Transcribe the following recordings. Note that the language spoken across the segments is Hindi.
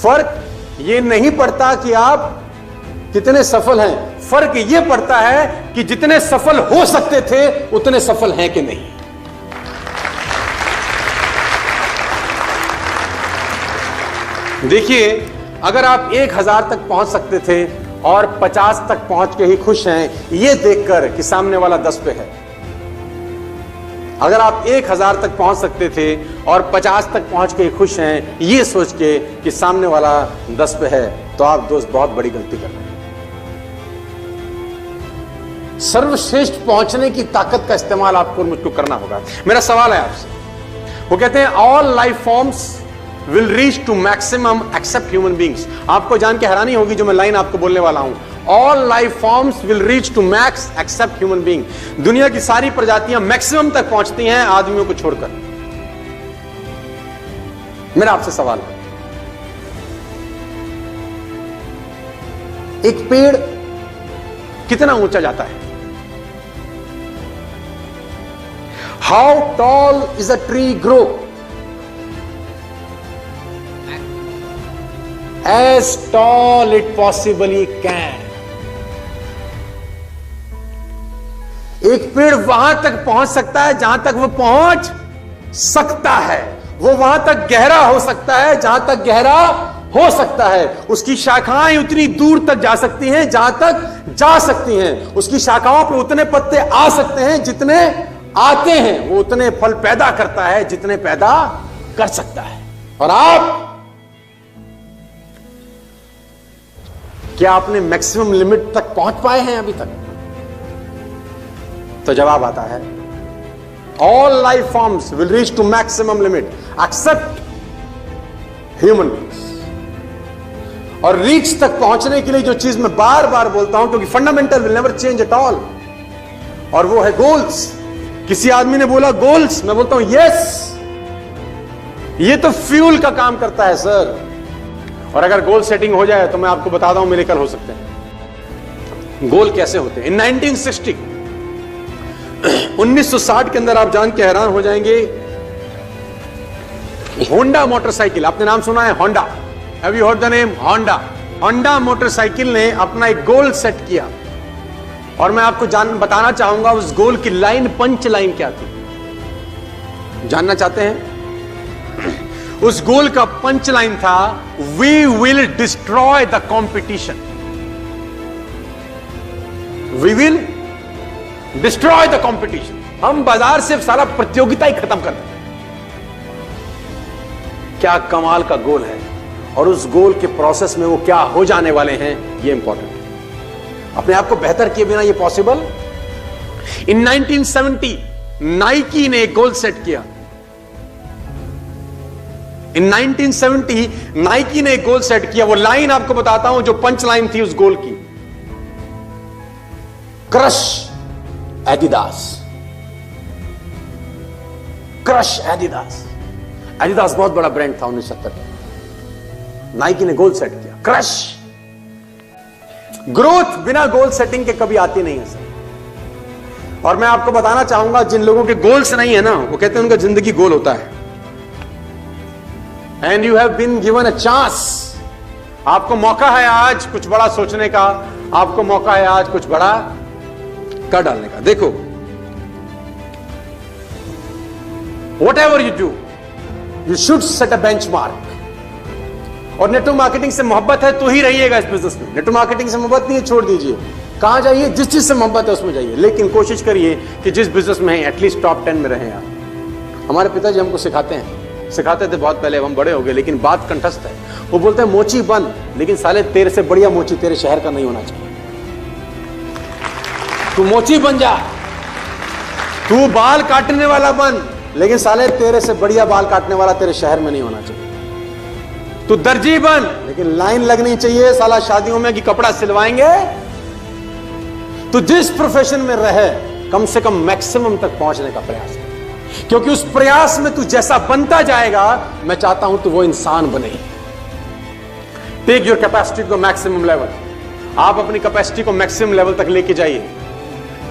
फर्क ये नहीं पड़ता कि आप कितने सफल हैं, फर्क ये पड़ता है कि जितने सफल हो सकते थे उतने सफल हैं कि नहीं। देखिए, अगर आप 1000 तक पहुंच सकते थे और 50 तक पहुंच के ही खुश हैं, ये देखकर कि सामने वाला 10 पे है। अगर आप 1000 तक पहुंच सकते थे और 50 तक पहुंच के ही खुश हैं, ये सोच के कि सामने वाला 10 पे है, तो आप दोस्त बहुत बड़ी गलती कर रहे हैं। सर्वश्रेष्ठ पहुंचने की ताकत का इस्तेमाल आपको मुझको करना होगा। मेरा सवाल है आपसे, वो कहते हैं all life forms will reach to maximum except human beings। आपको जान के हैरानी होगी जो मैं लाइन आपको बोलने वाला हूं, all life forms will reach to max except human being। दुनिया की सारी प्रजातियां मैक्सिमम तक पहुंचती हैं आदमियों को छोड़कर। मेरा आपसे सवाल है, एक पेड़ कितना ऊंचा जाता है? How tall is a tree grow? As tall it possibly can। एक पेड़ वहां तक पहुंच सकता है जहां तक वो पहुंच सकता है, वो वहां तक गहरा हो सकता है जहां तक गहरा हो सकता है, उसकी शाखाएं उतनी दूर तक जा सकती हैं जहां तक जा सकती हैं, उसकी शाखाओं पे उतने पत्ते आ सकते हैं जितने आते हैं, वो उतने फल पैदा करता है जितने पैदा कर सकता है। और आप, क्या आपने मैक्सिमम लिमिट तक पहुंच पाए हैं अभी तक? तो जवाब आता है all life forms will reach to maximum limit except human beings. और रीच तक पहुंचने के लिए जो चीज मैं बार बार बोलता हूं, क्योंकि fundamental will never change at all, और वो है गोल्स। किसी आदमी ने बोला गोल्स, मैं बोलता हूं यस, ये तो फ्यूल का काम करता है सर। और अगर गोल सेटिंग हो जाए तो मैं आपको बताता हूं मिरेकल हो सकते हैं। गोल कैसे होते हैं? इन 1960 1960 के अंदर आप जान के हैरान हो जाएंगे, होंडा मोटरसाइकिल, आपने नाम सुना है Honda? Have you heard the name Honda? Honda motorcycle ने अपना एक गोल सेट किया, और मैं आपको बताना चाहूंगा उस गोल की लाइन, पंच लाइन क्या थी। जानना चाहते हैं? उस गोल का पंच लाइन था, we will destroy the competition. We will destroy the competition. हम बाजार से सारा प्रतियोगिता ही खत्म कर देंगे। क्या कमाल का गोल है, और उस गोल के प्रोसेस में वो क्या हो जाने वाले हैं, ये इंपॉर्टेंट है। अपने आप को बेहतर किए बिना ये पॉसिबल। इन 1970 नाइकी ने एक गोल सेट किया। इन 1970 नाइकी ने एक गोल सेट किया। वो लाइन आपको बताता हूं जो पंच लाइन थी उस गोल की, crush Adidas. Crush Adidas. Adidas बहुत बड़ा ब्रांड था 1970 का। नाइकी ने गोल सेट किया, क्रश। ग्रोथ बिना गोल सेटिंग के कभी आती नहीं है सर। और मैं आपको बताना चाहूंगा, जिन लोगों के गोल्स नहीं है ना, वो कहते हैं उनका जिंदगी गोल होता है। And you have been given a chance. आपको मौका है आज कुछ बड़ा सोचने का, आपको मौका है आज कुछ बड़ा कर डालने का। देखो, what ever you do, you should set a benchmark. और नेटवर्क मार्केटिंग से मोहब्बत है तो ही रहिएगा इस बिजनेस में। नेटवर्क मार्केटिंग से मोहब्बत नहीं है, छोड़ दीजिए। कहां जाइए? जिस चीज से मोहब्बत है उसमें जाइए, लेकिन कोशिश करिए कि जिस बिजनेस में है एटलीस्ट टॉप 10 में रहें आप। हमारे पिताजी हमको सिखाते थे बहुत पहले, हम बड़े हो गए, लेकिन बात कंठस्थ है। वो बोलते हैं मोची बन, लेकिन साले तेरे से बढ़िया मोची तेरे शहर का नहीं होना चाहिए। तू मोची बन जा, तू बाल काटने वाला बन, लेकिन साले तेरे से बढ़िया बाल काटने वाला तेरे शहर में नहीं होना चाहिए। तू दर्जी बन, लेकिन लाइन लगनी चाहिए साला शादियों में कि कपड़ा सिलवाएंगे। तू जिस प्रोफेशन में रहे, कम से कम मैक्सिमम तक पहुंचने का प्रयास कर, क्योंकि उस प्रयास में तू जैसा बनता जाएगा, मैं चाहता हूं तू वो इंसान बने। Take your capacity to maximum level. आप अपनी कैपेसिटी को मैक्सिमम लेवल तक लेके जाइए।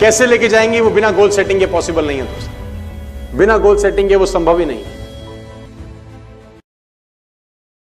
कैसे लेके जाएंगे? वो बिना गोल सेटिंग के पॉसिबल नहीं है दोस्त। बिना गोल सेटिंग के वो संभव ही नहीं है।